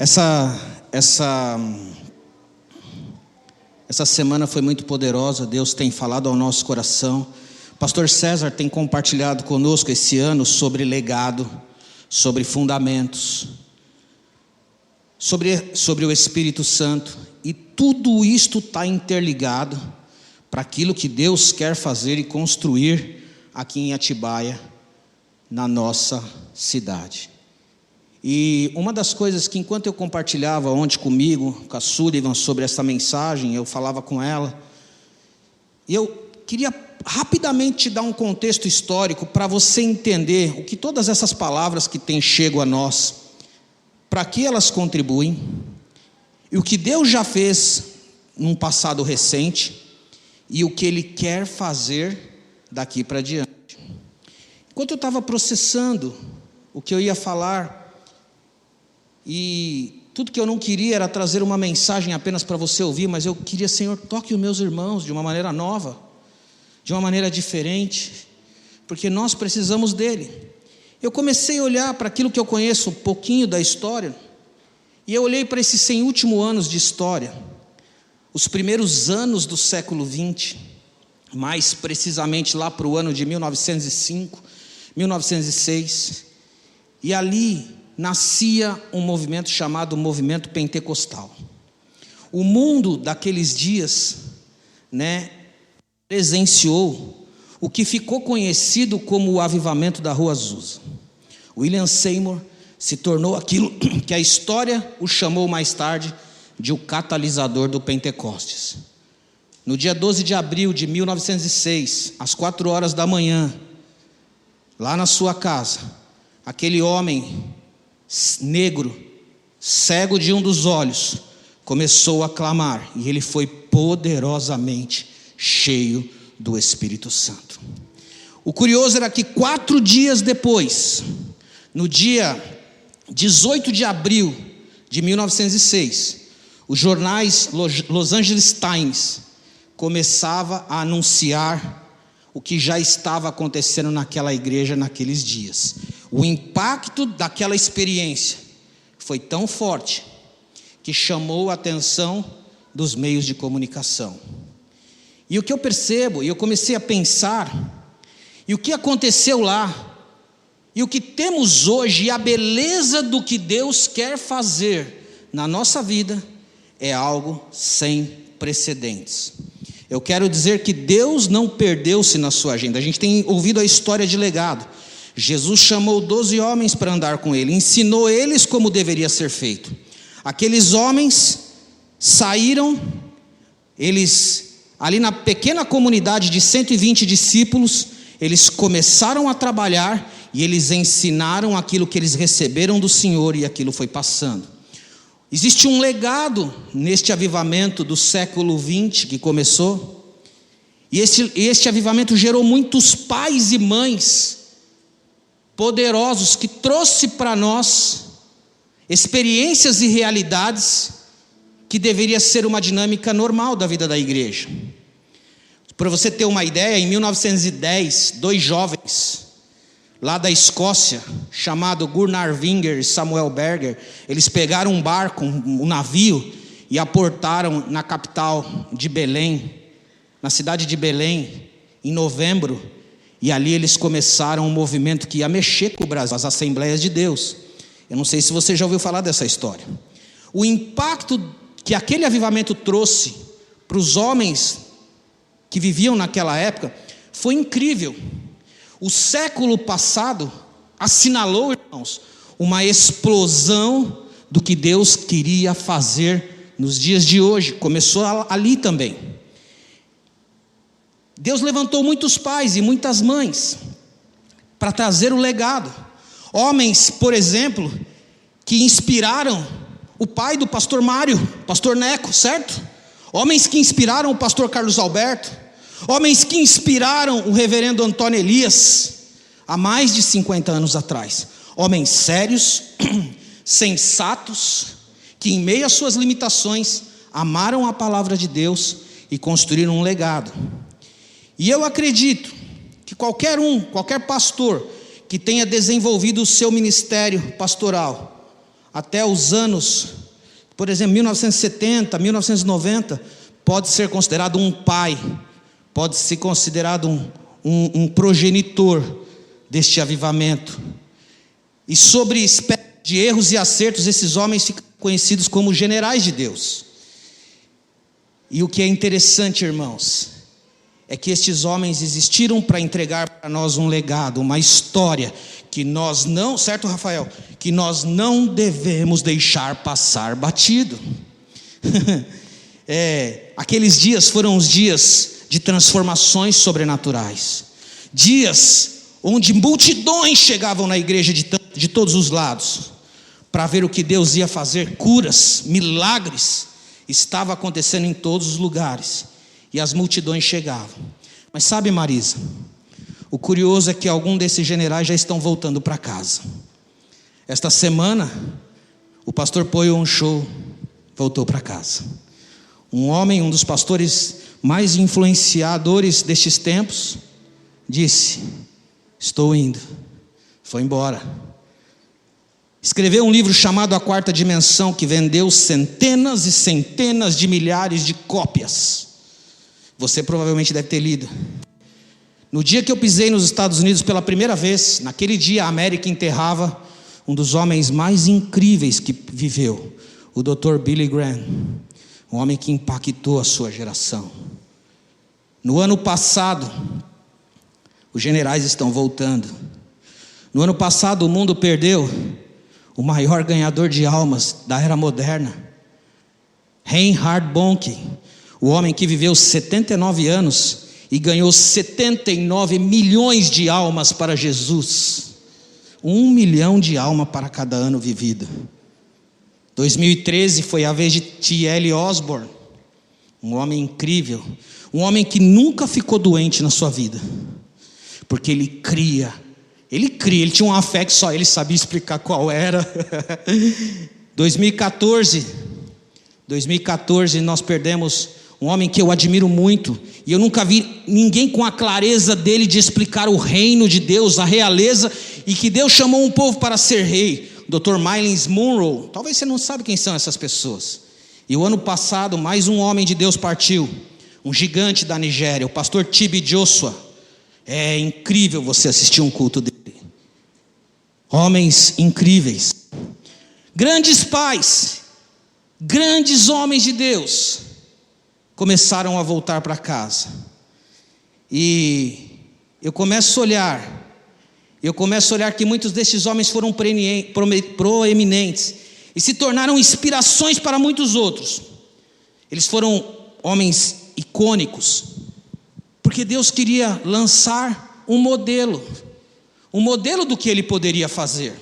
Essa semana foi muito poderosa. Deus tem falado ao nosso coração. O pastor César tem compartilhado conosco esse ano sobre legado, sobre fundamentos, sobre o Espírito Santo. E tudo isto está interligado para aquilo que Deus quer fazer e construir aqui em Atibaia, na nossa cidade. E uma das coisas que, enquanto eu compartilhava ontem comigo, com a Sullivan, sobre essa mensagem, eu falava com ela, e eu queria rapidamente te dar um contexto histórico para você entender o que todas essas palavras que têm chego a nós, para que elas contribuem, e o que Deus já fez num passado recente, e o que Ele quer fazer daqui para diante. Enquanto eu estava processando o que eu ia falar, e tudo que eu não queria era trazer uma mensagem apenas para você ouvir, mas eu queria, Senhor, toque os meus irmãos de uma maneira nova, de uma maneira diferente, porque nós precisamos dEle. Eu comecei a olhar para aquilo que eu conheço um pouquinho da história, e eu olhei para esses 100 últimos anos de história, os primeiros anos do século 20, mais precisamente lá para o ano de 1905, 1906, e ali nascia um movimento chamado Movimento Pentecostal. O mundo daqueles dias, presenciou o que ficou conhecido como o avivamento da Rua Azusa. William Seymour se tornou aquilo que a história o chamou mais tarde de o catalisador do Pentecostes. No dia 12 de abril de 1906, às 4 horas da manhã, lá na sua casa, aquele homem negro, cego de um dos olhos, começou a clamar, e ele foi poderosamente cheio do Espírito Santo. O curioso era que 4 dias depois, no dia 18 de abril de 1906, os jornais Los Angeles Times começava a anunciar o que já estava acontecendo naquela igreja naqueles dias. O impacto daquela experiência foi tão forte que chamou a atenção dos meios de comunicação. E o que eu percebo, e eu comecei a pensar, e o que aconteceu lá, e o que temos hoje, e a beleza do que Deus quer fazer na nossa vida, é algo sem precedentes. Eu quero dizer que Deus não perdeu-se na sua agenda. A gente tem ouvido a história de legado. Jesus chamou 12 homens para andar com Ele, ensinou eles como deveria ser feito. Aqueles homens saíram, eles, ali na pequena comunidade de 120 discípulos, eles começaram a trabalhar e eles ensinaram aquilo que eles receberam do Senhor, e aquilo foi passando. Existe um legado neste avivamento do século 20 que começou, e este avivamento gerou muitos pais e mães poderosos que trouxe para nós experiências e realidades que deveria ser uma dinâmica normal da vida da igreja. Para você ter uma ideia, em 1910, 2 jovens lá da Escócia, chamado Gunnar Winger e Samuel Berger, eles pegaram um barco, um navio, e aportaram na capital de Belém, na cidade de Belém, em novembro, e ali eles começaram um movimento que ia mexer com o Brasil, as Assembleias de Deus. Eu não sei se você já ouviu falar dessa história. O impacto que aquele avivamento trouxe para os homens que viviam naquela época foi incrível. O século passado assinalou, irmãos, uma explosão do que Deus queria fazer nos dias de hoje. Começou ali também. Deus levantou muitos pais e muitas mães para trazer o legado. Homens, por exemplo, que inspiraram o pai do pastor Mário, pastor Neco, certo? Homens que inspiraram o pastor Carlos Alberto. Homens que inspiraram o reverendo Antônio Elias há mais de 50 anos atrás. Homens sérios, sensatos, que em meio às suas limitações amaram a palavra de Deus e construíram um legado. E eu acredito que qualquer pastor que tenha desenvolvido o seu ministério pastoral até os anos, por exemplo, 1970, 1990, pode ser considerado um pai, pode ser considerado um progenitor deste avivamento. E sobre espécie de erros e acertos, esses homens ficam conhecidos como generais de Deus. E o que é interessante, irmãos, é que estes homens existiram para entregar para nós um legado, uma história, que nós não, certo, Rafael? Que nós não devemos deixar passar batido. Aqueles dias foram os dias de transformações sobrenaturais, dias onde multidões chegavam na igreja de todos os lados, para ver o que Deus ia fazer. Curas, milagres, estava acontecendo em todos os lugares, e as multidões chegavam. Mas sabe, Marisa, o curioso é que alguns desses generais já estão voltando para casa. Esta semana, o pastor Poyon Show voltou para casa. Um homem, um dos pastores mais influenciadores destes tempos, disse: estou indo. Foi embora. Escreveu um livro chamado A Quarta Dimensão, que vendeu centenas e centenas de milhares de cópias. Você provavelmente deve ter lido. No dia que eu pisei nos Estados Unidos pela primeira vez, naquele dia a América enterrava um dos homens mais incríveis que viveu, o Dr. Billy Graham, um homem que impactou a sua geração. No ano passado, os generais estão voltando. No ano passado o mundo perdeu o maior ganhador de almas da era moderna, Reinhard Bonnke, o homem que viveu 79 anos e ganhou 79 milhões de almas para Jesus. 1 milhão de almas para cada ano vivido. 2013 foi a vez de T.L. Osborne, um homem incrível, um homem que nunca ficou doente na sua vida, porque ele cria, ele tinha uma fé que só ele sabia explicar qual era. 2014 nós perdemos um homem que eu admiro muito, e eu nunca vi ninguém com a clareza dele de explicar o reino de Deus, a realeza, e que Deus chamou um povo para ser rei, Dr. Myles Munroe. Talvez você não sabe quem são essas pessoas. E o ano passado mais um homem de Deus partiu, um gigante da Nigéria, o pastor T.B. Joshua. É incrível você assistir um culto dele. Homens incríveis, grandes pais, grandes homens de Deus começaram a voltar para casa. E eu começo a olhar que muitos desses homens foram proeminentes e se tornaram inspirações para muitos outros. Eles foram homens icônicos, porque Deus queria lançar um modelo do que Ele poderia fazer.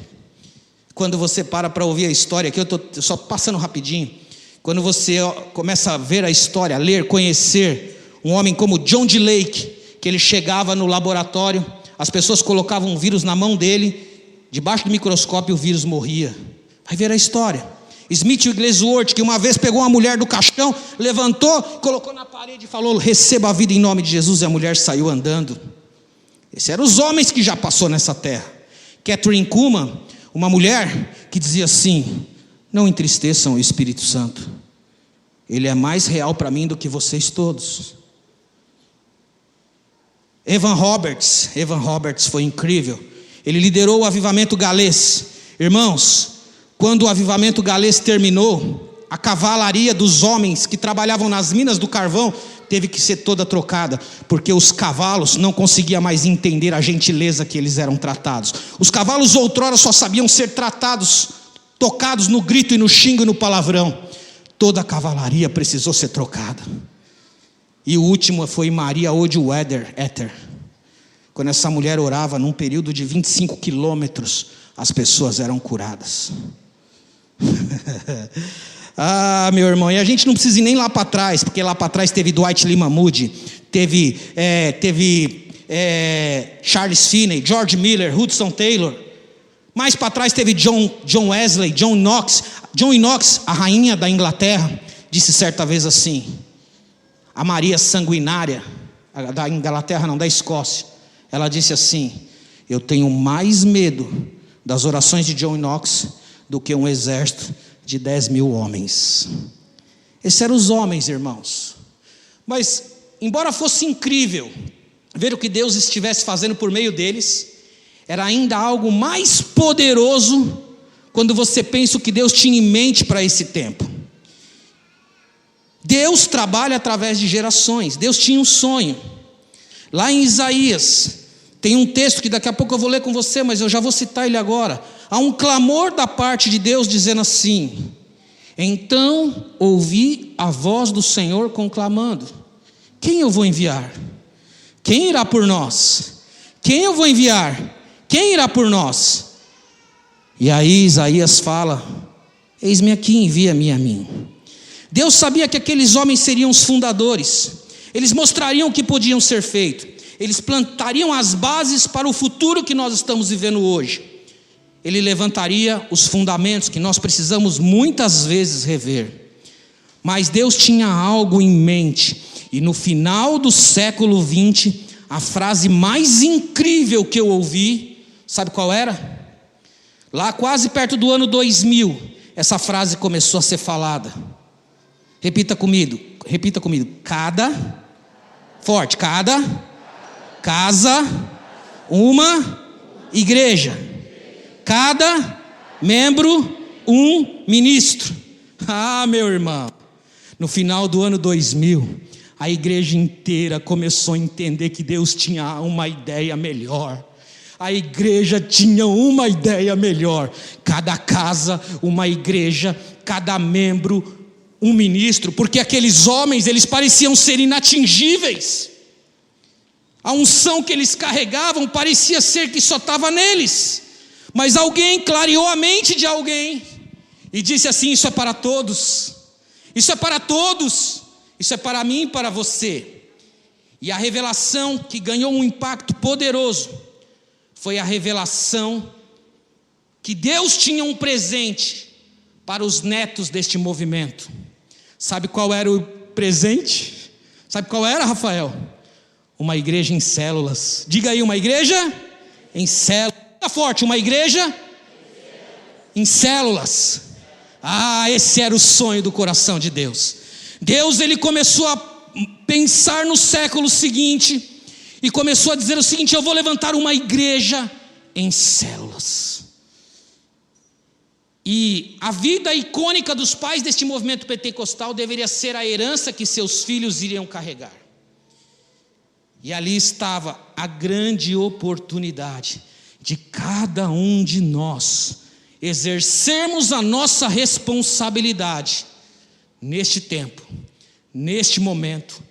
Quando você para ouvir a história, aqui eu estou só passando rapidinho. Quando você começa a ver a história, a ler, conhecer um homem como John D. Lake, que ele chegava no laboratório, as pessoas colocavam um vírus na mão dele, debaixo do microscópio o vírus morria. Vai ver a história. Smith Wigglesworth, que uma vez pegou uma mulher do caixão, levantou, colocou na parede e falou: receba a vida em nome de Jesus, e a mulher saiu andando. Esses eram os homens que já passou nessa terra. Catherine Kuhlman, uma mulher que dizia assim: não entristeçam o Espírito Santo, ele é mais real para mim do que vocês todos. Evan Roberts foi incrível. Ele liderou o avivamento galês. Irmãos, quando o avivamento galês terminou, a cavalaria dos homens que trabalhavam nas minas do carvão teve que ser toda trocada, porque os cavalos não conseguiam mais entender a gentileza que eles eram tratados. Os cavalos outrora só sabiam ser tratados, tocados no grito e no xingo e no palavrão. Toda a cavalaria precisou ser trocada. E o último foi Maria Odeweder. Quando essa mulher orava, num período de 25 quilômetros, as pessoas eram curadas. Ah, meu irmão, e a gente não precisa ir nem lá para trás, porque lá para trás teve Dwight Lyman Moody, teve Charles Finney, George Miller, Hudson Taylor. Mais para trás teve John Wesley, John Knox. John Knox, a rainha da Inglaterra, disse certa vez assim: a Maria sanguinária, da Inglaterra não, da Escócia, ela disse assim: eu tenho mais medo das orações de John Knox do que um exército de 10.000 homens. Esses eram os homens, irmãos. Mas, embora fosse incrível ver o que Deus estivesse fazendo por meio deles, era ainda algo mais poderoso quando você pensa o que Deus tinha em mente para esse tempo. Deus trabalha através de gerações. Deus tinha um sonho. Lá em Isaías, tem um texto que daqui a pouco eu vou ler com você, mas eu já vou citar ele agora. Há um clamor da parte de Deus dizendo assim: então ouvi a voz do Senhor conclamando: quem eu vou enviar? Quem irá por nós? Quem eu vou enviar? Quem irá por nós? E aí Isaías fala: eis-me aqui, envia-me a mim. Deus sabia que aqueles homens seriam os fundadores. Eles mostrariam o que podiam ser feito. Eles plantariam as bases para o futuro que nós estamos vivendo hoje. Ele levantaria os fundamentos que nós precisamos muitas vezes rever. Mas Deus tinha algo em mente. E no final do século 20, a frase mais incrível que eu ouvi, sabe qual era? Lá quase perto do ano 2000, essa frase começou a ser falada. Repita comigo. Cada casa, uma igreja. Cada membro, um ministro. Ah, meu irmão, no final do ano 2000, a igreja inteira começou a entender que Deus tinha uma ideia melhor. A igreja tinha uma ideia melhor. Cada casa, uma igreja, cada membro, um ministro, porque aqueles homens, eles pareciam ser inatingíveis. A unção que eles carregavam parecia ser que só estava neles. Mas alguém clareou a mente de alguém e disse assim: isso é para todos. Isso é para todos. Isso é para mim e para você. E a revelação que ganhou um impacto poderoso foi a revelação que Deus tinha um presente para os netos deste movimento. Sabe qual era o presente? Sabe qual era, Rafael? Uma igreja em células. Diga aí, uma igreja em células. Está forte, uma igreja em células. Ah, esse era o sonho do coração de Deus. Deus, ele começou a pensar no século seguinte e começou a dizer o seguinte: eu vou levantar uma igreja em células. E a vida icônica dos pais deste movimento pentecostal deveria ser a herança que seus filhos iriam carregar. E ali estava a grande oportunidade de cada um de nós exercermos a nossa responsabilidade neste tempo, neste momento,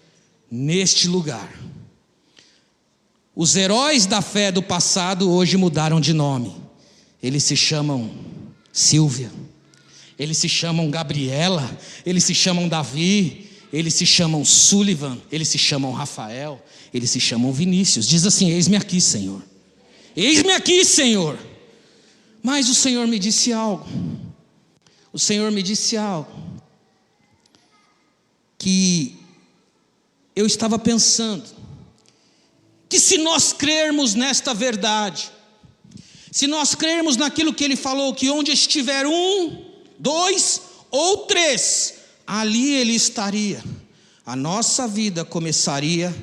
neste lugar. Os heróis da fé do passado hoje mudaram de nome. Eles se chamam Silvia, eles se chamam Gabriela, eles se chamam Davi, eles se chamam Sullivan, eles se chamam Rafael, eles se chamam Vinícius. Diz assim: eis-me aqui, Senhor. Eis-me aqui, Senhor. Mas o Senhor me disse algo. O Senhor me disse algo que eu estava pensando, que se nós crermos nesta verdade, se nós crermos naquilo que Ele falou, que onde estiver 1, 2 ou 3, ali Ele estaria, a nossa vida começaria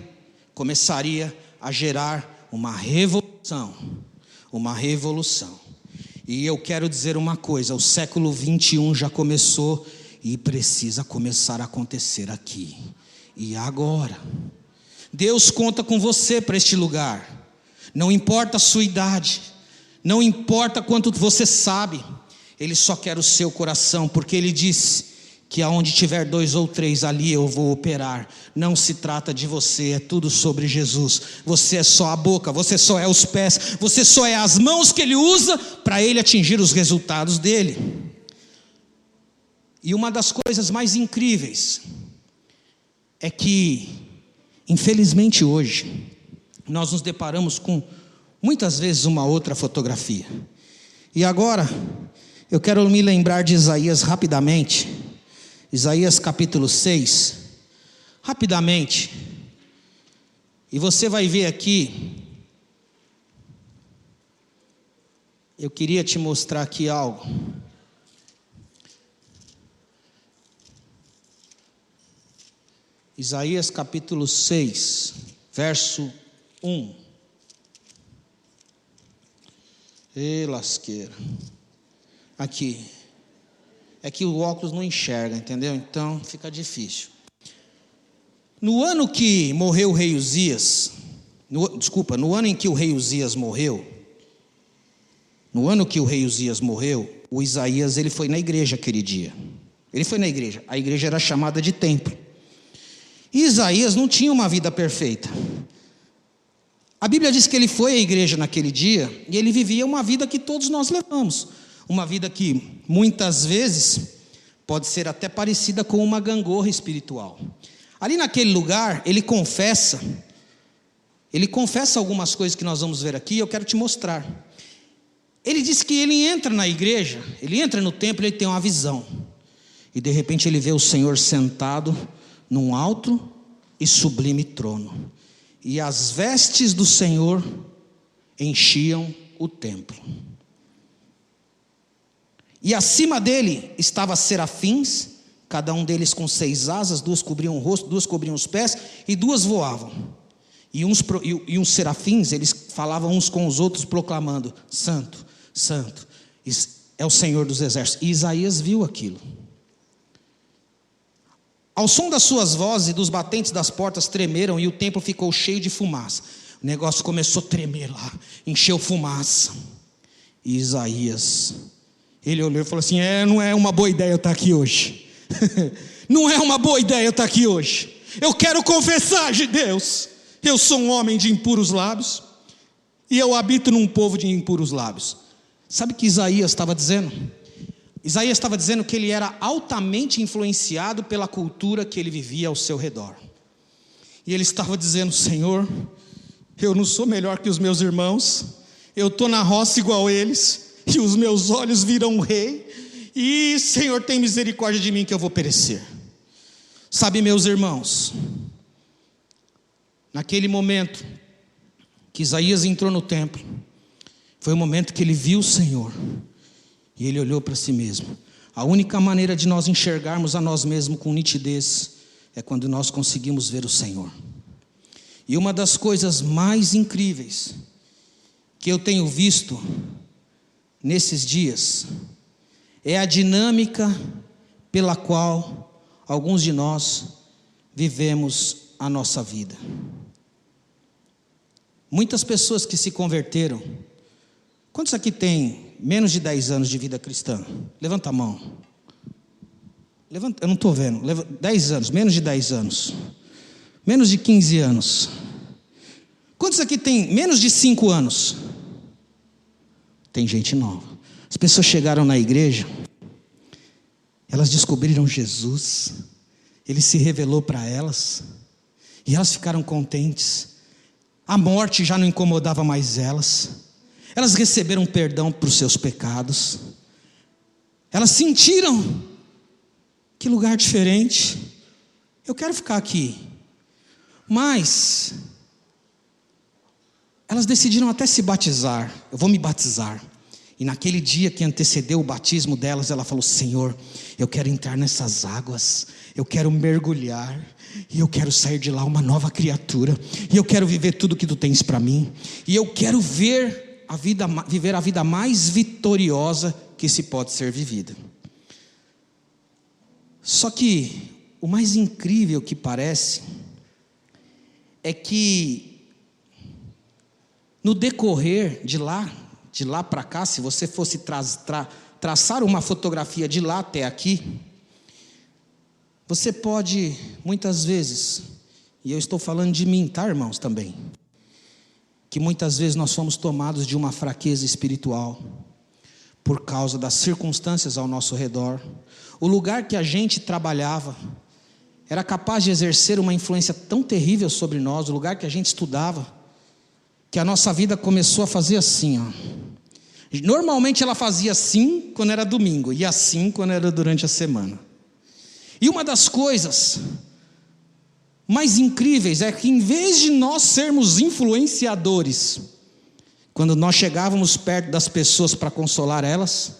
a gerar uma revolução. E eu quero dizer uma coisa: o século 21 já começou e precisa começar a acontecer aqui e agora. Deus conta com você para este lugar. Não importa a sua idade, não importa quanto você sabe, Ele só quer o seu coração, porque Ele disse que aonde tiver 2 ou 3, ali eu vou operar. Não se trata de você, é tudo sobre Jesus. Você é só a boca, você só é os pés, você só é as mãos que Ele usa para Ele atingir os resultados dEle. E uma das coisas mais incríveis é que, infelizmente hoje, nós nos deparamos com muitas vezes uma outra fotografia. E agora, eu quero me lembrar de Isaías rapidamente. Isaías capítulo 6, rapidamente, e você vai ver aqui, eu queria te mostrar aqui algo. Isaías capítulo 6, verso 1. Lasqueira. Aqui. É que o óculos não enxerga, entendeu? Então fica difícil. No ano que morreu o rei Uzias, no ano em que o rei Uzias morreu, o Isaías, ele foi na igreja aquele dia. Ele foi na igreja. A igreja era chamada de templo. E Isaías não tinha uma vida perfeita. A Bíblia diz que ele foi à igreja naquele dia e ele vivia uma vida que todos nós levamos. Uma vida que muitas vezes pode ser até parecida com uma gangorra espiritual. Ali naquele lugar, ele confessa algumas coisas que nós vamos ver aqui e eu quero te mostrar. Ele diz que ele entra na igreja, ele entra no templo e ele tem uma visão. E de repente ele vê o Senhor sentado num alto e sublime trono. E as vestes do Senhor enchiam o templo. E acima dele estavam serafins, cada um deles com 6 asas, 2 cobriam o rosto, 2 cobriam os pés e 2 voavam. E uns serafins, eles falavam uns com os outros proclamando: Santo, Santo, é o Senhor dos exércitos. E Isaías viu aquilo. Ao som das suas vozes e dos batentes das portas tremeram e o templo ficou cheio de fumaça. O negócio começou a tremer lá, encheu fumaça. E Isaías, ele olhou e falou assim: não é uma boa ideia eu estar aqui hoje. Não é uma boa ideia eu estar aqui hoje. Eu quero confessar de Deus. Eu sou um homem de impuros lábios e eu habito num povo de impuros lábios. Sabe o que Isaías estava dizendo? Isaías estava dizendo que ele era altamente influenciado pela cultura que ele vivia ao seu redor. E ele estava dizendo: Senhor, eu não sou melhor que os meus irmãos, eu estou na roça igual eles, e os meus olhos viram um rei, e Senhor, tem misericórdia de mim que eu vou perecer. Sabe, meus irmãos, naquele momento que Isaías entrou no templo, foi o momento que ele viu o Senhor. E ele olhou para si mesmo. A única maneira de nós enxergarmos a nós mesmos com nitidez é quando nós conseguimos ver o Senhor. E uma das coisas mais incríveis que eu tenho visto nesses dias é a dinâmica pela qual alguns de nós vivemos a nossa vida. Muitas pessoas que se converteram. Quantos aqui tem menos de 10 anos de vida cristã? Levanta a mão. Levanta, eu não estou vendo. 10 anos, menos de 10 anos. Menos de 15 anos. Quantos aqui tem menos de 5 anos? Tem gente nova. As pessoas chegaram na igreja, elas descobriram Jesus, Ele se revelou para elas, e elas ficaram contentes. A morte já não incomodava mais elas. Elas receberam perdão para os seus pecados. Elas sentiram: que lugar diferente, eu quero ficar aqui. Mas elas decidiram até se batizar. Eu vou me batizar. E naquele dia que antecedeu o batismo delas, ela falou: Senhor, eu quero entrar nessas águas, eu quero mergulhar, e eu quero sair de lá uma nova criatura, e eu quero viver tudo que tu tens para mim, e eu quero viver a vida mais vitoriosa que se pode ser vivida. Só que o mais incrível que parece é que no decorrer de lá para cá, se você fosse traçar uma fotografia de lá até aqui, você pode muitas vezes, e eu estou falando de mim, tá, irmãos, também, que muitas vezes nós fomos tomados de uma fraqueza espiritual por causa das circunstâncias ao nosso redor. O lugar que a gente trabalhava era capaz de exercer uma influência tão terrível sobre nós. O lugar que a gente estudava, que a nossa vida começou a fazer assim, ó. Normalmente ela fazia assim quando era domingo e assim quando era durante a semana. E uma das coisas mais incríveis é que, em vez de nós sermos influenciadores, quando nós chegávamos perto das pessoas para consolar elas,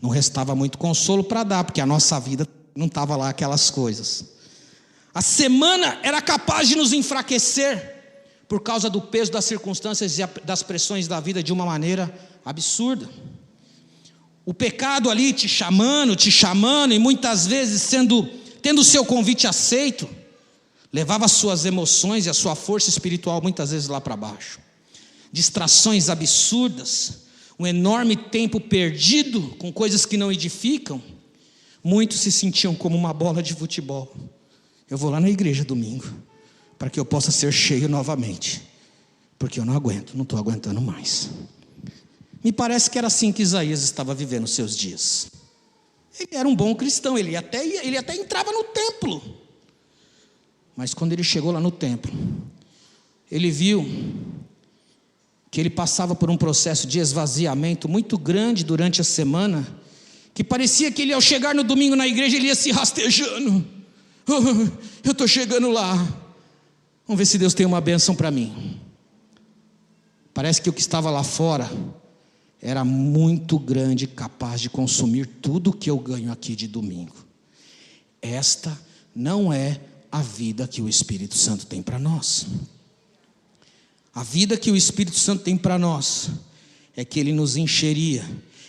não restava muito consolo para dar, porque a nossa vida não estava lá aquelas coisas. A semana era capaz de nos enfraquecer por causa do peso das circunstâncias e das pressões da vida de uma maneira absurda. O pecado ali te chamando, e muitas vezes tendo o seu convite aceito, levava as suas emoções e a sua força espiritual muitas vezes lá para baixo. Distrações absurdas, um enorme tempo perdido com coisas que não edificam. Muitos se sentiam como uma bola de futebol. Eu vou lá na igreja domingo, para que eu possa ser cheio novamente, porque eu não estou aguentando mais. Me parece que era assim que Isaías estava vivendo os seus dias. Ele era um bom cristão, ele até entrava no templo. Mas quando ele chegou lá no templo, ele viu que ele passava por um processo de esvaziamento muito grande durante a semana, que parecia que ele, ao chegar no domingo na igreja, ele ia se rastejando. Eu estou chegando lá, vamos ver se Deus tem uma bênção para mim. Parece que o que estava lá fora era muito grande, capaz de consumir tudo que eu ganho aqui de domingo. Esta não é a vida que o Espírito Santo tem para nós. A vida que o Espírito Santo tem para nós é que ele nos encheria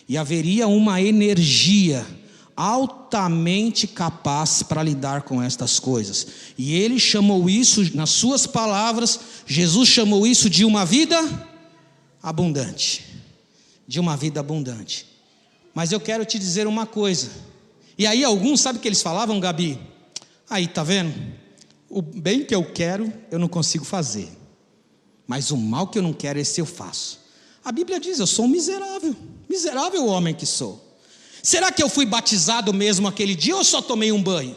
e haveria uma energia altamente capaz para lidar com estas coisas. E ele chamou isso, nas suas palavras, Jesus chamou isso de uma vida abundante. De uma vida abundante. Mas eu quero te dizer uma coisa. E aí alguns, sabe o que eles falavam, Gabi? Aí, tá vendo? O bem que eu quero, eu não consigo fazer. Mas o mal que eu não quero, esse eu faço. A Bíblia diz, eu sou um miserável. Miserável homem que sou. Será que eu fui batizado mesmo aquele dia ou só tomei um banho?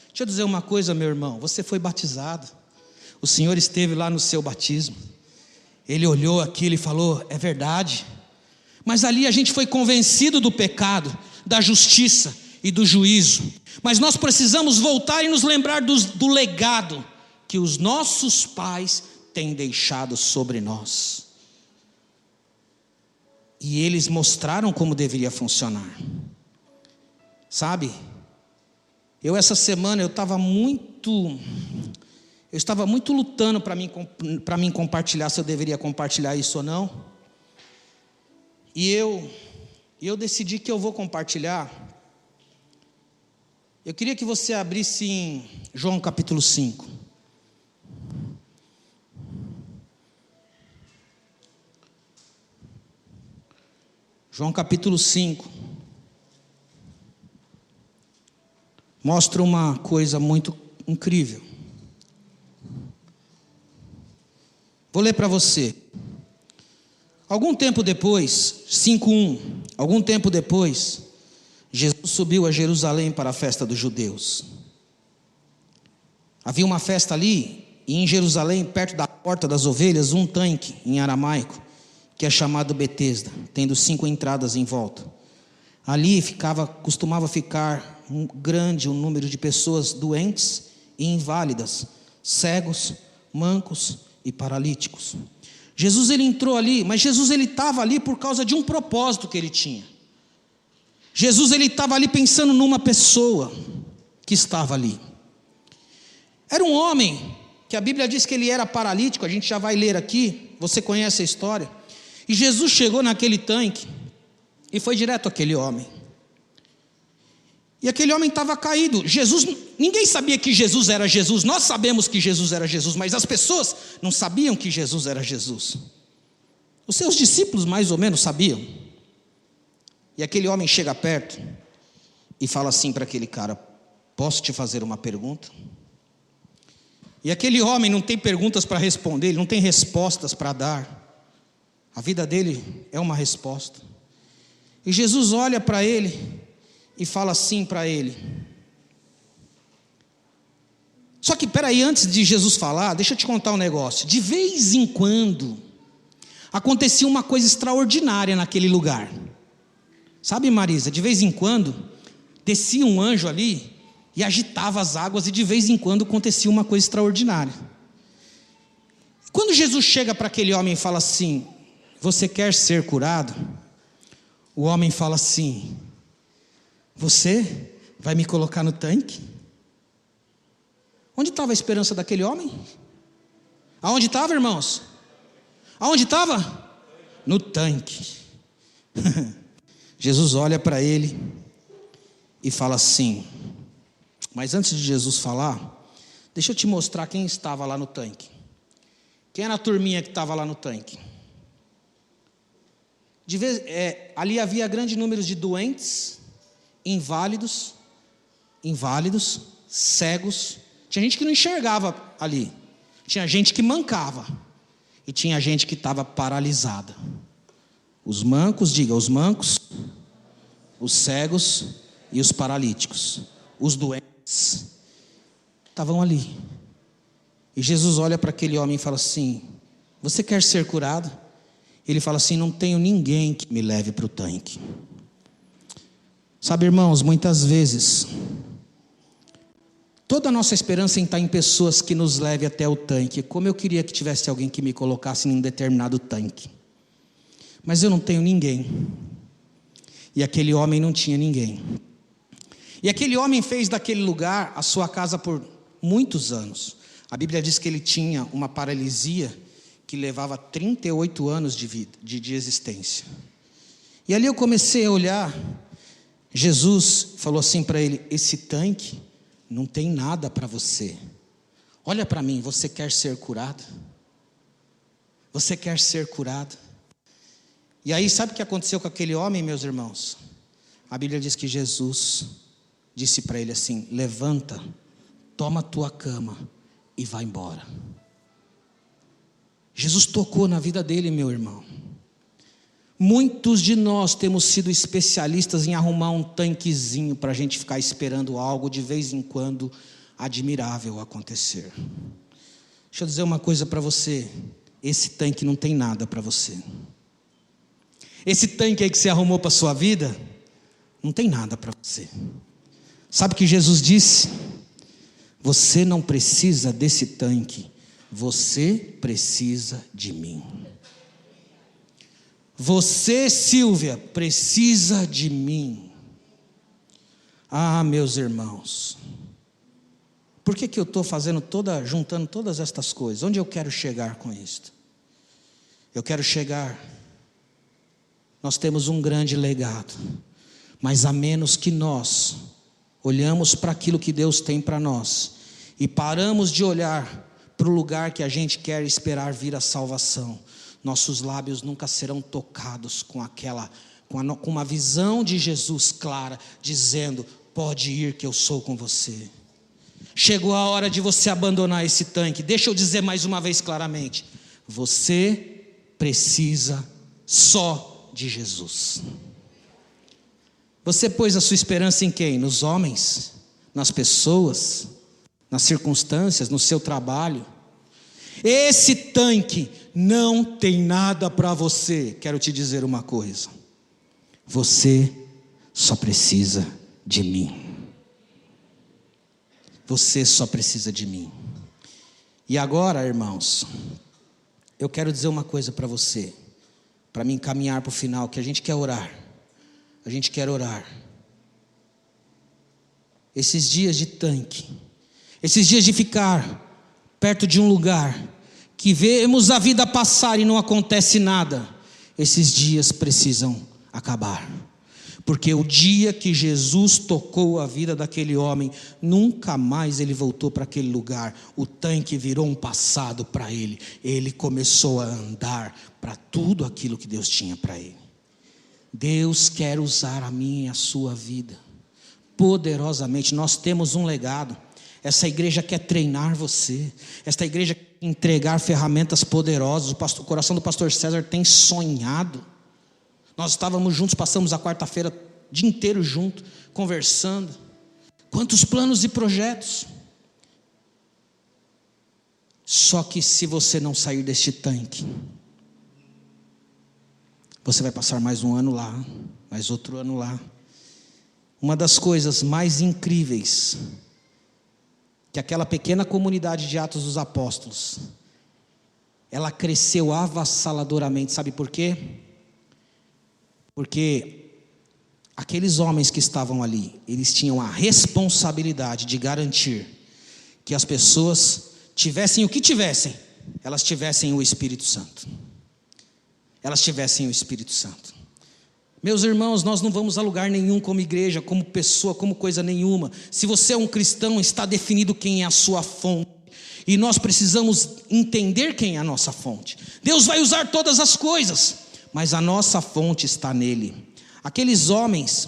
Deixa eu dizer uma coisa, meu irmão. Você foi batizado. O Senhor esteve lá no seu batismo. Ele olhou aquilo e falou, é verdade. Mas ali a gente foi convencido do pecado, da justiça e do juízo. Mas nós precisamos voltar e nos lembrar do legado que os nossos pais têm deixado sobre nós. E eles mostraram como deveria funcionar. Sabe? Essa semana eu estava muito lutando para mim compartilhar, se eu deveria compartilhar isso ou não. E eu decidi que eu vou compartilhar. Eu queria que você abrisse em João capítulo 5. João capítulo 5. Mostra uma coisa muito incrível. Vou ler para você. Algum tempo depois, 5:1, algum tempo depois, Jesus subiu a Jerusalém para a festa dos judeus. Havia uma festa ali, e em Jerusalém, perto da porta das ovelhas, um tanque, em aramaico, que é chamado Betesda, tendo 5 entradas em volta. Ali costumava ficar grande o número de pessoas doentes e inválidas, cegos, mancos e paralíticos. Jesus ele entrou ali, mas Jesus ele estava ali por causa de um propósito que ele tinha. Jesus ele estava ali pensando numa pessoa que estava ali. Era um homem que a Bíblia diz que ele era paralítico, a gente já vai ler aqui, você conhece a história. E Jesus chegou naquele tanque e foi direto àquele homem. E aquele homem estava caído. Ninguém sabia que Jesus era Jesus. Nós sabemos que Jesus era Jesus, mas as pessoas não sabiam que Jesus era Jesus. Os seus discípulos mais ou menos sabiam. E aquele homem chega perto e fala assim para aquele cara: posso te fazer uma pergunta? E aquele homem não tem perguntas para responder, ele não tem respostas para dar. A vida dele é uma resposta. E Jesus olha para ele e fala assim para ele. Só que peraí, antes de Jesus falar, deixa eu te contar um negócio. De vez em quando acontecia uma coisa extraordinária naquele lugar. Sabe, Marisa, de vez em quando descia um anjo ali e agitava as águas, e de vez em quando acontecia uma coisa extraordinária. Quando Jesus chega para aquele homem e fala assim: você quer ser curado? O homem fala assim: você vai me colocar no tanque? Onde estava a esperança daquele homem? Aonde estava, irmãos? Aonde estava? No tanque. Jesus olha para ele e fala assim, mas antes de Jesus falar, deixa eu te mostrar quem estava lá no tanque. Quem era a turminha que estava lá no tanque? Ali havia grande número de doentes, inválidos, cegos. Tinha gente que não enxergava ali. Tinha gente que mancava. E tinha gente que estava paralisada. Os mancos, os mancos, os cegos e os paralíticos. Os doentes estavam ali. E Jesus olha para aquele homem e fala assim, você quer ser curado? Ele fala assim, não tenho ninguém que me leve para o tanque. Sabe, irmãos, muitas vezes toda a nossa esperança está em pessoas que nos levem até o tanque. Como eu queria que tivesse alguém que me colocasse em um determinado tanque. Mas eu não tenho ninguém. E aquele homem não tinha ninguém. E aquele homem fez daquele lugar a sua casa por muitos anos. A Bíblia diz que ele tinha uma paralisia que levava 38 anos de vida, de existência. E ali eu comecei a olhar. Jesus falou assim para ele, esse tanque não tem nada para você. Olha para mim, você quer ser curado? Você quer ser curado? E aí sabe o que aconteceu com aquele homem, meus irmãos? A Bíblia diz que Jesus disse para ele assim, levanta, toma a tua cama e vai embora. Jesus tocou na vida dele, meu irmão. Muitos de nós temos sido especialistas em arrumar um tanquezinho para a gente ficar esperando algo de vez em quando admirável acontecer. Deixa eu dizer uma coisa para você, esse tanque não tem nada para você. Esse tanque aí que você arrumou para a sua vida, não tem nada para você. Sabe o que Jesus disse? Você não precisa desse tanque, você precisa de mim. Você, Silvia, precisa de mim. Ah, meus irmãos, por que eu estou juntando todas estas coisas? Onde eu quero chegar com isto? Eu quero chegar, nós temos um grande legado, mas a menos que nós olhamos para aquilo que Deus tem para nós, e paramos de olhar para o lugar que a gente quer esperar vir a salvação, nossos lábios nunca serão tocados com uma visão de Jesus clara, dizendo, pode ir que eu sou com você. Chegou a hora de você abandonar esse tanque. Deixa eu dizer mais uma vez claramente, você precisa só de Jesus. Você pôs a sua esperança em quem? Nos homens? Nas pessoas? Nas circunstâncias? No seu trabalho? Esse tanque não tem nada para você. Quero te dizer uma coisa, você só precisa de mim. Você só precisa de mim. E agora, irmãos, eu quero dizer uma coisa para você, para me encaminhar para o final, que a gente quer orar. A gente quer orar. Esses dias de tanque, esses dias de ficar perto de um lugar que vemos a vida passar e não acontece nada, esses dias precisam acabar. Porque o dia que Jesus tocou a vida daquele homem, nunca mais ele voltou para aquele lugar. O tanque virou um passado para ele. Ele começou a andar para tudo aquilo que Deus tinha para ele. Deus quer usar a minha e a sua vida poderosamente. Nós temos um legado. Essa igreja quer treinar você. Esta igreja quer entregar ferramentas poderosas. O coração do pastor César tem sonhado. Nós estávamos juntos, passamos a quarta-feira o dia inteiro junto, conversando. Quantos planos e projetos. Só que se você não sair deste tanque, você vai passar mais um ano lá, mais outro ano lá. Uma das coisas mais incríveis que aquela pequena comunidade de Atos dos Apóstolos, ela cresceu avassaladoramente. Sabe por quê? Porque aqueles homens que estavam ali, eles tinham a responsabilidade de garantir que as pessoas tivessem o que tivessem, elas tivessem o Espírito Santo. Elas tivessem o Espírito Santo. Meus irmãos, nós não vamos a lugar nenhum como igreja, como pessoa, como coisa nenhuma. Se você é um cristão, está definido quem é a sua fonte. E nós precisamos entender quem é a nossa fonte. Deus vai usar todas as coisas, mas a nossa fonte está nele. Aqueles homens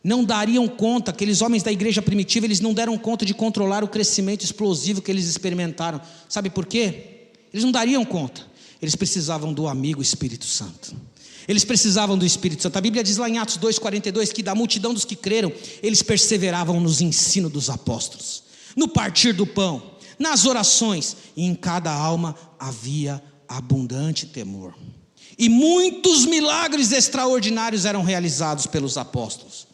não dariam conta, aqueles homens da igreja primitiva, eles não deram conta de controlar o crescimento explosivo que eles experimentaram. Sabe por quê? Eles não dariam conta. Eles precisavam do amigo Espírito Santo. Eles precisavam do Espírito Santo. A Bíblia diz lá em Atos 2,42 que da multidão dos que creram, eles perseveravam nos ensinos dos apóstolos, no partir do pão, nas orações, e em cada alma havia abundante temor. E muitos milagres extraordinários eram realizados pelos apóstolos.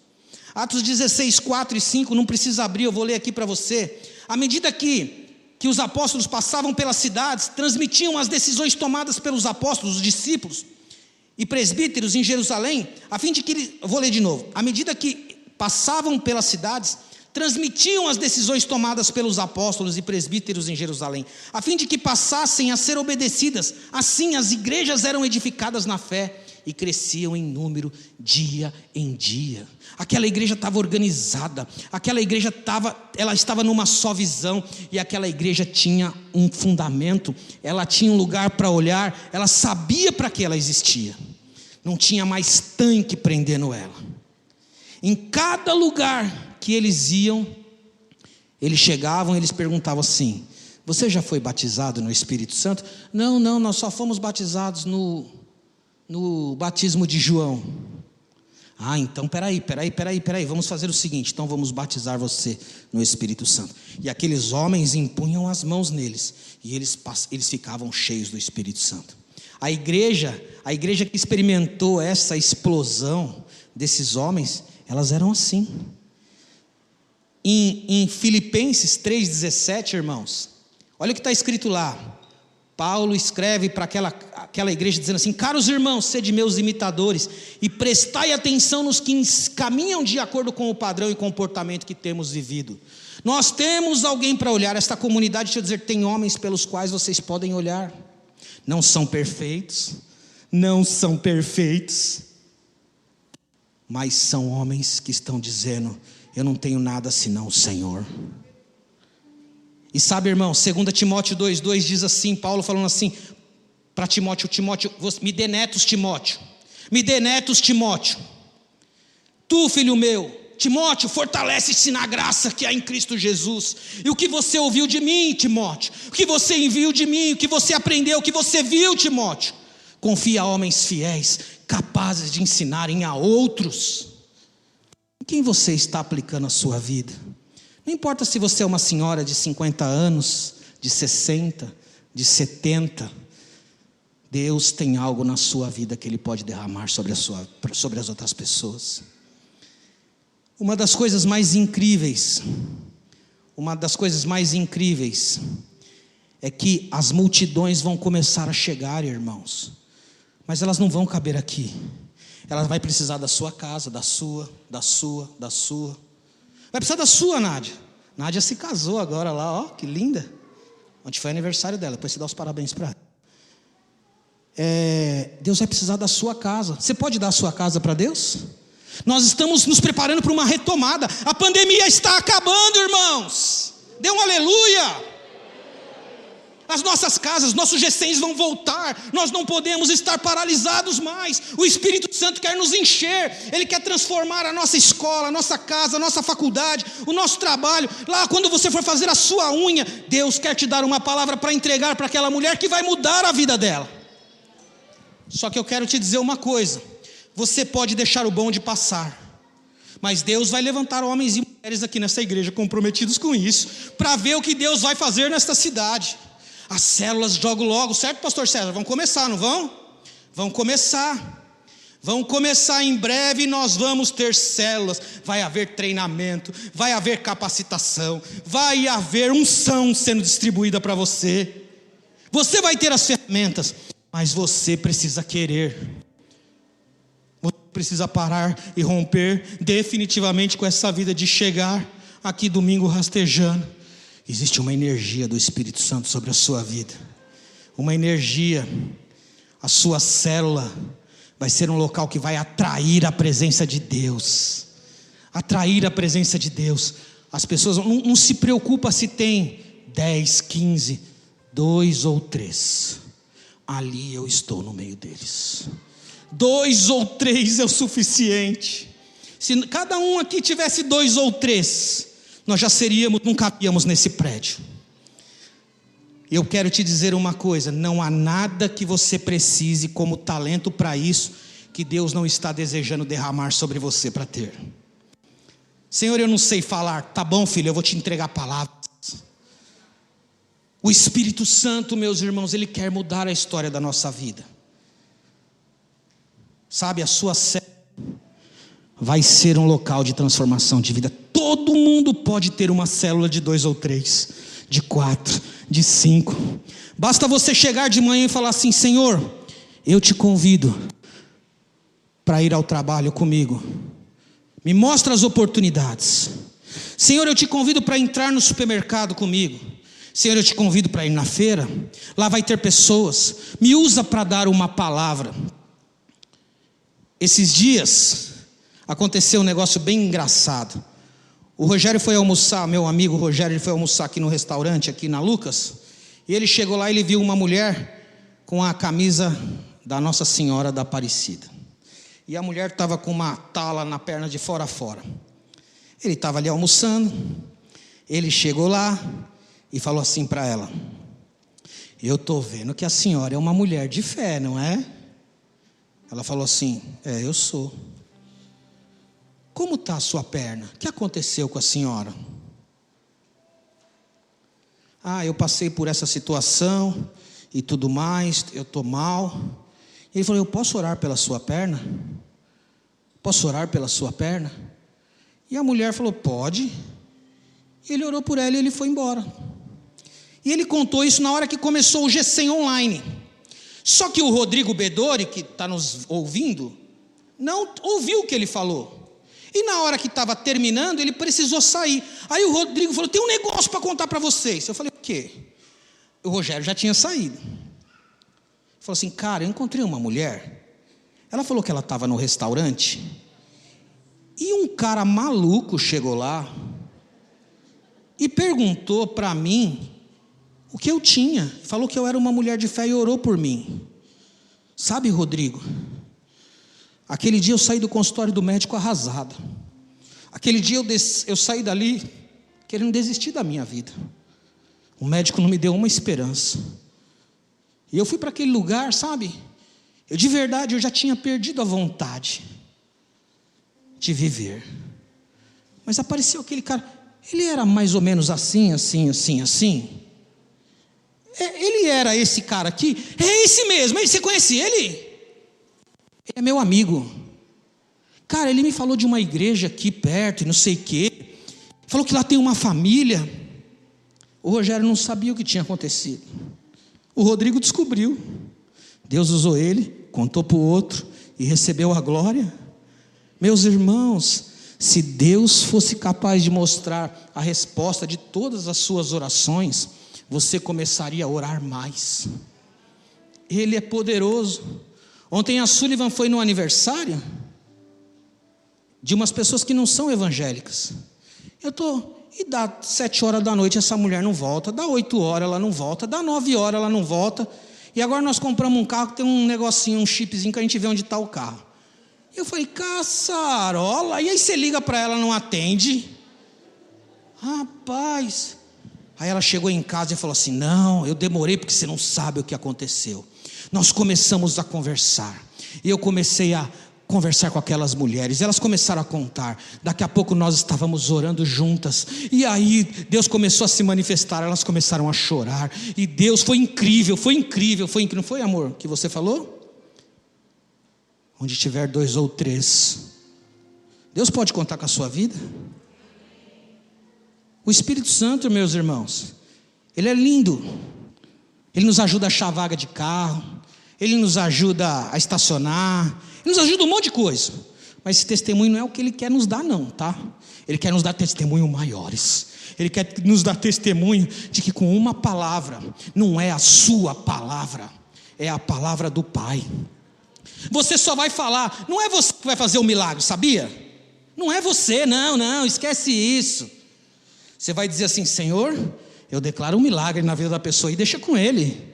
Atos 16, 4 e 5, não precisa abrir, eu vou ler aqui para você. À medida que os apóstolos passavam pelas cidades, transmitiam as decisões tomadas pelos apóstolos, os discípulos e presbíteros em Jerusalém, a fim de que, eu vou ler de novo, à medida que passavam pelas cidades, transmitiam as decisões tomadas pelos apóstolos e presbíteros em Jerusalém, a fim de que passassem a ser obedecidas. Assim as igrejas eram edificadas na fé e cresciam em número dia em dia. Aquela igreja estava organizada, aquela igreja estava numa só visão, e aquela igreja tinha um fundamento, ela tinha um lugar para olhar, ela sabia para que ela existia, não tinha mais tanque prendendo ela. Em cada lugar que eles iam, eles chegavam, eles perguntavam assim: você já foi batizado no Espírito Santo? Não, nós só fomos batizados no batismo de João. Ah, então peraí, vamos fazer o seguinte, então vamos batizar você no Espírito Santo. E aqueles homens impunham as mãos neles, e eles ficavam cheios do Espírito Santo. A igreja que experimentou essa explosão desses homens, elas eram assim. Em Filipenses 3,17, irmãos, olha o que está escrito lá. Paulo escreve para aquela igreja dizendo assim: caros irmãos, sede meus imitadores e prestai atenção nos que caminham de acordo com o padrão e comportamento que temos vivido. Nós temos alguém para olhar. Esta comunidade, deixa eu dizer, tem homens pelos quais vocês podem olhar. Não são perfeitos, mas são homens que estão dizendo: eu não tenho nada senão o Senhor. E sabe, irmão, 2 Timóteo 2,2 diz assim, Paulo falando assim para Timóteo: me dê netos, Timóteo, tu, filho meu, Timóteo, fortalece-se na graça que há em Cristo Jesus. E o que você ouviu de mim, Timóteo, o que você enviou de mim, o que você aprendeu, o que você viu, Timóteo, confia a homens fiéis, capazes de ensinarem a outros. Em quem você está aplicando a sua vida? Não importa se você é uma senhora de 50 anos, de 60, de 70, Deus tem algo na sua vida que Ele pode derramar sobre as outras pessoas. Uma das coisas mais incríveis é que as multidões vão começar a chegar, irmãos, mas elas não vão caber aqui. Elas vão precisar da sua casa, da sua. Vai precisar da sua, Nádia. Nádia se casou agora lá, ó, que linda. Ontem foi aniversário dela, depois você dá os parabéns para ela. Deus vai precisar da sua casa. Você pode dar a sua casa para Deus? Nós estamos nos preparando para uma retomada. A pandemia está acabando, irmãos. Dê um aleluia. As nossas casas, nossos GCs vão voltar. Nós não podemos estar paralisados mais. O Espírito Santo quer nos encher. Ele quer transformar a nossa escola, a nossa casa, a nossa faculdade, o nosso trabalho. Lá quando você for fazer a sua unha, Deus quer te dar uma palavra para entregar para aquela mulher que vai mudar a vida dela. Só que eu quero te dizer uma coisa: você pode deixar o bonde passar, mas Deus vai levantar homens e mulheres aqui nessa igreja comprometidos com isso, para ver o que Deus vai fazer nesta cidade. As células jogam logo, certo, pastor César? Vão começar, não vão? Vão começar em breve. Nós vamos ter células, vai haver treinamento, vai haver capacitação, vai haver unção sendo distribuída para você. Você vai ter as ferramentas, mas você precisa querer. Você precisa parar e romper definitivamente com essa vida de chegar aqui domingo rastejando Existe uma energia do Espírito Santo sobre a sua vida. Uma energia. A sua célula vai ser um local que vai atrair a presença de Deus. Atrair a presença de Deus. As pessoas não se preocupam se tem 10, 15, 2 ou 3. Ali eu estou no meio deles. 2 ou 3 é o suficiente. Se cada um aqui tivesse 2 ou 3, nós já não cabíamos nesse prédio. Eu quero te dizer uma coisa: não há nada que você precise como talento para isso, que Deus não está desejando derramar sobre você para ter. Senhor, eu não sei falar. Tá bom, filho, eu vou te entregar palavras. O Espírito Santo, meus irmãos, Ele quer mudar a história da nossa vida. Sabe, a sua célula vai ser um local de transformação de vida. Todo mundo pode ter uma célula de 2 ou 3, de 4, de 5. Basta você chegar de manhã e falar assim: Senhor, eu te convido para ir ao trabalho comigo. Me mostra as oportunidades. Senhor, eu te convido para entrar no supermercado comigo. Senhor, eu te convido para ir na feira. Lá vai ter pessoas. Me usa para dar uma palavra. Esses dias aconteceu um negócio bem engraçado. O Rogério foi almoçar, meu amigo Rogério, ele foi almoçar aqui no restaurante, aqui na Lucas. E ele chegou lá e ele viu uma mulher com a camisa da Nossa Senhora da Aparecida. E a mulher estava com uma tala na perna de fora a fora. Ele estava ali almoçando. Ele chegou lá e falou assim para ela: eu estou vendo que a senhora é uma mulher de fé, não é? Ela falou assim: eu sou. Como está a sua perna? O que aconteceu com a senhora? Eu passei por essa situação e tudo mais, eu estou mal. Ele falou: eu posso orar pela sua perna? Posso orar pela sua perna? E a mulher falou: pode. Ele orou por ela e ele foi embora. E ele contou isso na hora que começou o G100 online. Só que o Rodrigo Bedori, que está nos ouvindo, não ouviu o que ele falou. E na hora que estava terminando, ele precisou sair. Aí o Rodrigo falou: tem um negócio para contar para vocês. Eu falei: o quê? O Rogério já tinha saído. Ele falou assim: cara, eu encontrei uma mulher. Ela falou que ela estava no restaurante. E um cara maluco chegou lá e perguntou para mim o que eu tinha. Falou que eu era uma mulher de fé e orou por mim. Sabe, Rodrigo, aquele dia eu saí do consultório do médico arrasado. Aquele dia eu saí dali querendo desistir da minha vida. O médico não me deu uma esperança. E eu fui para aquele lugar, sabe? De verdade, eu já tinha perdido a vontade de viver. Mas apareceu aquele cara. Ele era mais ou menos assim. Ele era esse cara aqui. É esse mesmo. Você conhece ele? Ele é meu amigo. Cara, ele me falou de uma igreja aqui perto e não sei o quê. Falou que lá tem uma família. O Rogério não sabia o que tinha acontecido. O Rodrigo descobriu. Deus usou ele, contou para o outro e recebeu a glória. Meus irmãos, se Deus fosse capaz de mostrar a resposta de todas as suas orações, você começaria a orar mais. Ele é poderoso. Ontem a Sullivan foi no aniversário de umas pessoas que não são evangélicas. E dá 7 horas da noite essa mulher não volta, dá 8 horas ela não volta, dá 9 horas ela não volta. E agora nós compramos um carro que tem um negocinho, um chipzinho que a gente vê onde está o carro. Eu falei: caçarola. E aí você liga para ela, não atende. Rapaz. Aí ela chegou em casa e falou assim: não, eu demorei porque você não sabe o que aconteceu. Nós começamos a conversar. E eu comecei a conversar com aquelas mulheres. Elas começaram a contar. Daqui a pouco nós estávamos orando juntas. E aí Deus começou a se manifestar. Elas começaram a chorar. E Deus foi incrível. Não foi, amor, que você falou? Onde tiver 2 ou 3, Deus pode contar com a sua vida. O Espírito Santo, meus irmãos, Ele é lindo. Ele nos ajuda a achar vaga de carro. Ele nos ajuda a estacionar. Ele nos ajuda um monte de coisa. Mas esse testemunho não é o que Ele quer nos dar não, tá? Ele quer nos dar testemunho maiores. Ele quer nos dar testemunho de que com uma palavra, não é a sua palavra, é a palavra do Pai. Você só vai falar, não é você que vai fazer o milagre, sabia? Não é você, não, esquece isso. Você vai dizer assim: Senhor, eu declaro um milagre na vida da pessoa e deixa com Ele.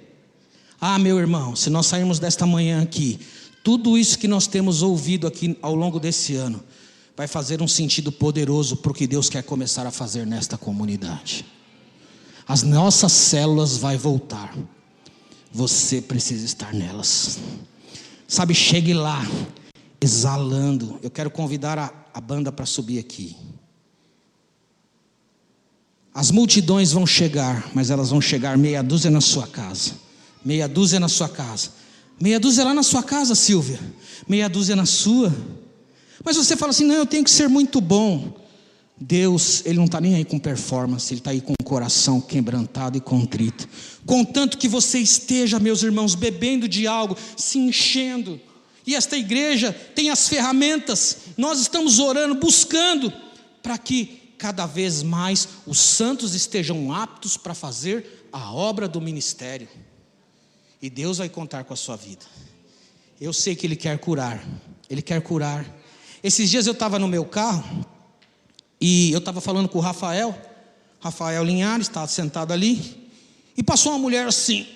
Ah, meu irmão, se nós sairmos desta manhã aqui, tudo isso que nós temos ouvido aqui ao longo desse ano, vai fazer um sentido poderoso para o que Deus quer começar a fazer nesta comunidade. As nossas células vão voltar. Você precisa estar nelas. Sabe, chegue lá, exalando. Eu quero convidar a banda para subir aqui. As multidões vão chegar, mas elas vão chegar meia dúzia na sua casa. Meia dúzia na sua casa. Meia dúzia lá na sua casa, Silvia. Meia dúzia na sua. Mas você fala assim: não, eu tenho que ser muito bom. Deus, Ele não está nem aí com performance. Ele está aí com o coração quebrantado e contrito. Contanto que você esteja, meus irmãos, bebendo de algo, se enchendo. E esta igreja tem as ferramentas. Nós estamos orando, buscando, para que cada vez mais os santos estejam aptos para fazer a obra do ministério. E Deus vai contar com a sua vida. Eu sei que Ele quer curar. Ele quer curar. Esses dias eu estava no meu carro e eu estava falando com o Rafael Linhares, estava sentado ali, e passou uma mulher assim,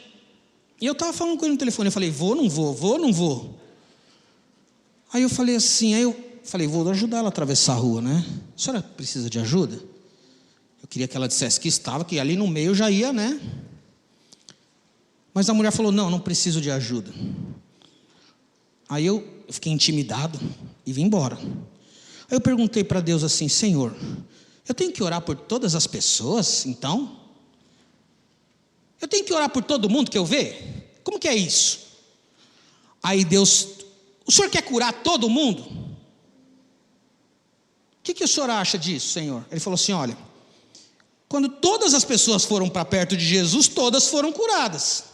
e eu estava falando com ele no telefone. Eu falei: vou, não vou. Aí eu falei assim, vou ajudar ela a atravessar a rua, né? A senhora precisa de ajuda? Eu queria que ela dissesse que estava, que ali no meio já ia, né? Mas a mulher falou: não preciso de ajuda. Aí eu fiquei intimidado e vim embora. Aí eu perguntei para Deus assim: Senhor, eu tenho que orar por todas as pessoas, então? Eu tenho que orar por todo mundo que eu ver? Como que é isso? Aí Deus: o Senhor quer curar todo mundo? O que o Senhor acha disso, Senhor? Ele falou assim: olha, quando todas as pessoas foram para perto de Jesus, todas foram curadas.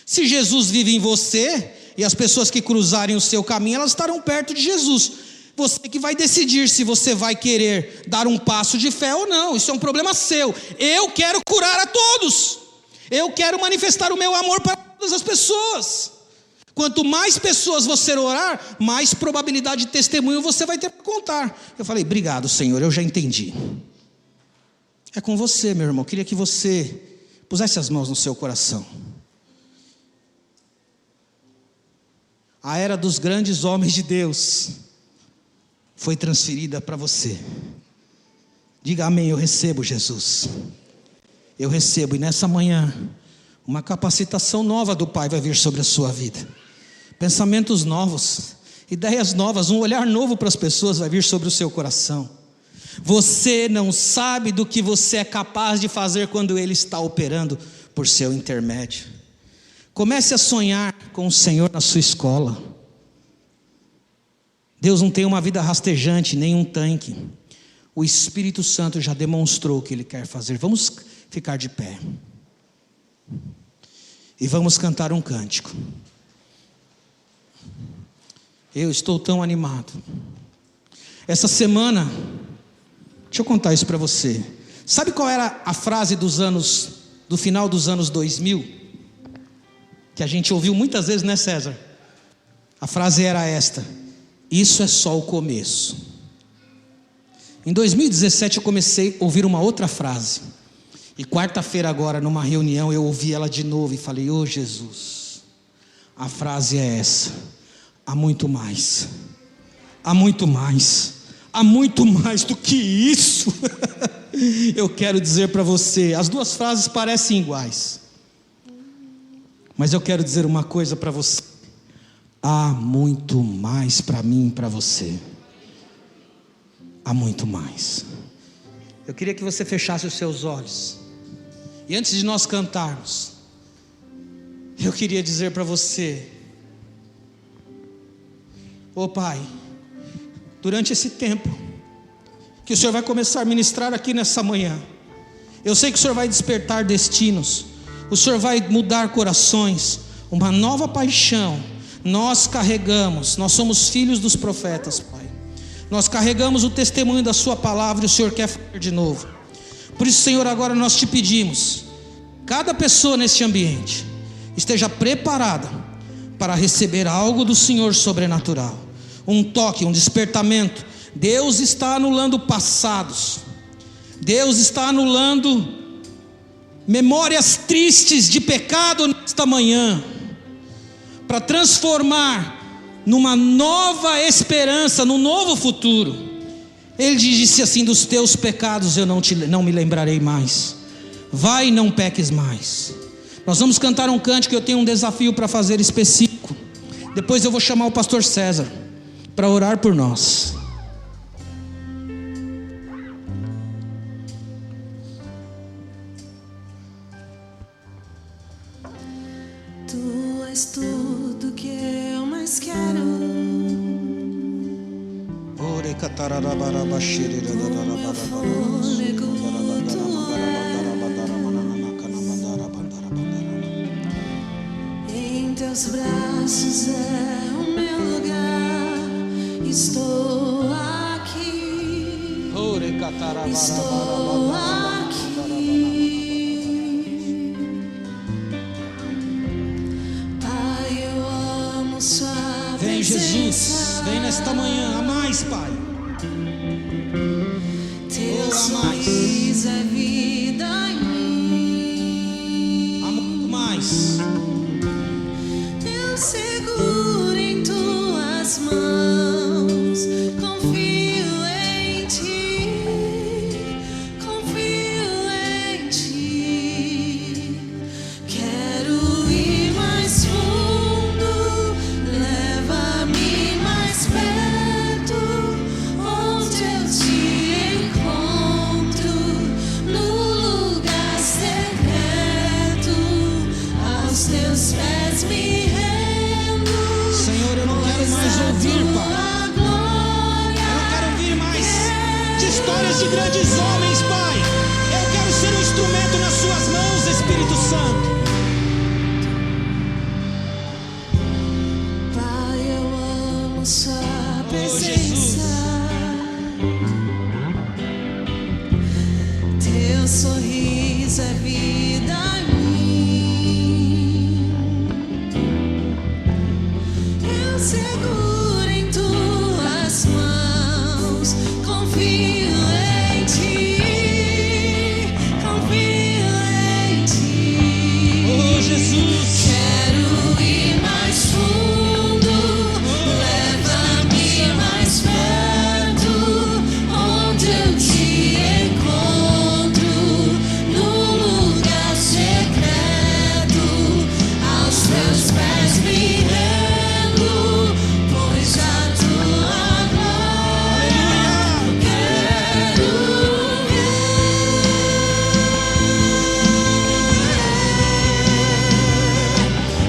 Se Jesus vive em você, e as pessoas que cruzarem o seu caminho, elas estarão perto de Jesus. Você que vai decidir se você vai querer dar um passo de fé ou não. Isso é um problema seu. Eu quero curar a todos. Eu quero manifestar o meu amor para todas as pessoas. Quanto mais pessoas você orar, mais probabilidade de testemunho você vai ter para contar. Eu falei: obrigado, Senhor, eu já entendi. É com você, meu irmão. Eu queria que você pusesse as mãos no seu coração. A era dos grandes homens de Deus foi transferida para você. Diga amém: eu recebo, Jesus. Eu recebo, e nessa manhã uma capacitação nova do Pai vai vir sobre a sua vida. Pensamentos novos, ideias novas, um olhar novo para as pessoas vai vir sobre o seu coração. Você não sabe do que você é capaz de fazer quando Ele está operando por seu intermédio. Comece a sonhar com o Senhor na sua escola. Deus não tem uma vida rastejante, nem um tanque. O Espírito Santo já demonstrou o que Ele quer fazer. Vamos ficar de pé. E vamos cantar um cântico. Eu estou tão animado. Essa semana, deixa eu contar isso para você. Sabe qual era a frase do final dos anos 2000? Que a gente ouviu muitas vezes, né, César? A frase era esta: isso é só o começo. Em 2017 eu comecei a ouvir uma outra frase. E quarta-feira agora, numa reunião, eu ouvi ela de novo e falei: ô Jesus, a frase é essa: há muito mais. Há muito mais. Há muito mais do que isso. Eu quero dizer para você, as duas frases parecem iguais, mas eu quero dizer uma coisa para você: há muito mais para mim e para você. Há muito mais. Eu queria que você fechasse os seus olhos. E antes de nós cantarmos, eu queria dizer para você: ô Pai, durante esse tempo que o Senhor vai começar a ministrar aqui nessa manhã, eu sei que o Senhor vai despertar destinos, o Senhor vai mudar corações, uma nova paixão. Nós carregamos, nós somos filhos dos profetas, Pai. Nós carregamos o testemunho da sua palavra e o Senhor quer fazer de novo. Por isso, Senhor, agora nós te pedimos, cada pessoa neste ambiente esteja preparada para receber algo do Senhor sobrenatural, um toque, um despertamento. Deus está anulando passados, Deus está anulando memórias tristes de pecado nesta manhã, para transformar numa nova esperança, num novo futuro. Ele disse assim: dos teus pecados eu não me lembrarei mais, vai e não peques mais. Nós vamos cantar um cântico, eu tenho um desafio para fazer específico. Depois eu vou chamar o pastor César para orar por nós. Tu és tudo que eu mais quero. Em teus braços é o meu lugar. Estou aqui. Estou aqui. Pai, eu amo sua Vem, presença. Jesus, vem nesta manhã, a mais, Pai. Teu a mais. sorriso é vida em mim. Há muito mais. Eu seguro em tuas mãos. Confio em ti. Confio em ti. Quero ir mais fundo. Leva-me mais perto. Onde eu te encontro. No lugar secreto. Aos teus pés me rendo. Senhor, eu não quero mais ouvir, Pai. Eu não quero ouvir mais de histórias de grandes homens, Pai. Eu quero ser um instrumento nas suas mãos, Espírito Santo. Pai, eu amo sua Jesus. presença. Teu sorriso é vida em mim. Eu seguro em tuas mãos. Confio em ti. Confio em ti. Oh, Jesus. Quero ir mais fundo. Leva-me mais perto. Onde eu te encontro. No lugar secreto. Aos teus pés me rendo. Pois a tua glória quero ver.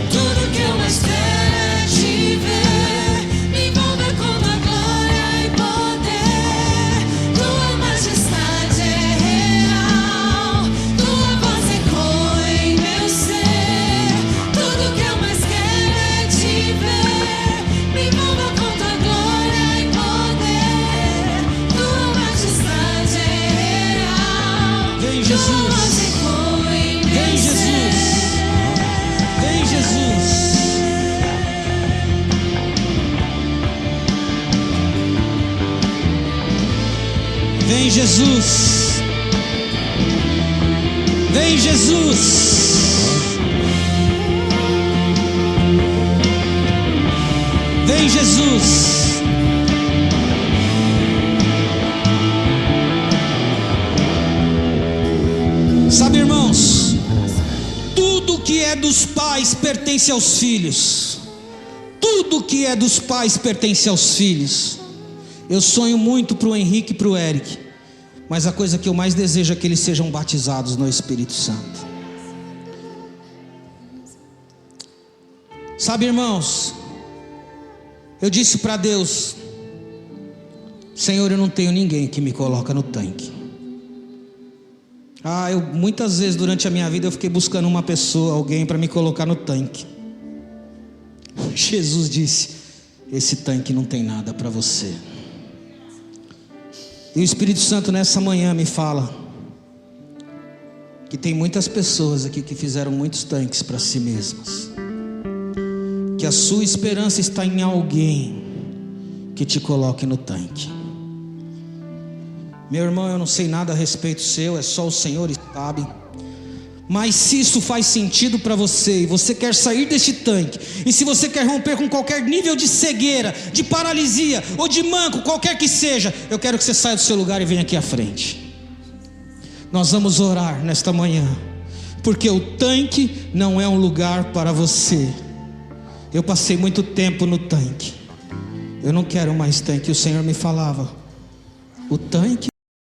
Tudo que eu mais quero é te ver. Me envolver com tua glória e poder. Tua majestade é real. Tua voz ecoa em meu ser. Tudo que eu mais quero é te ver. Me envolver com tua glória e poder. Tua majestade é real. Vem, Tua Jesus. voz ecoa em meu Vem, Jesus. ser. Vem, Jesus. Vem, Jesus. Vem, Jesus. Vem, Jesus. Sabe, irmãos, tudo que é dos pais pertence aos filhos. Tudo que é dos pais pertence aos filhos. Eu sonho muito para o Henrique e para o Eric, mas a coisa que eu mais desejo é que eles sejam batizados no Espírito Santo. Sabe, irmãos, eu disse para Deus: Senhor, eu não tenho ninguém que me coloca no tanque. Muitas vezes durante a minha vida eu fiquei buscando uma pessoa, alguém para me colocar no tanque. Jesus disse: esse tanque não tem nada para você. E o Espírito Santo nessa manhã me fala que tem muitas pessoas aqui que fizeram muitos tanques para si mesmas, que a sua esperança está em alguém que te coloque no tanque. Meu irmão, eu não sei nada a respeito seu, é só o Senhor que sabe. Mas se isso faz sentido para você, e você quer sair deste tanque, e se você quer romper com qualquer nível de cegueira, de paralisia, ou de manco, qualquer que seja, eu quero que você saia do seu lugar e venha aqui à frente. Nós vamos orar nesta manhã, porque o tanque não é um lugar para você. Eu passei muito tempo no tanque, eu não quero mais tanque. O Senhor me falava, o tanque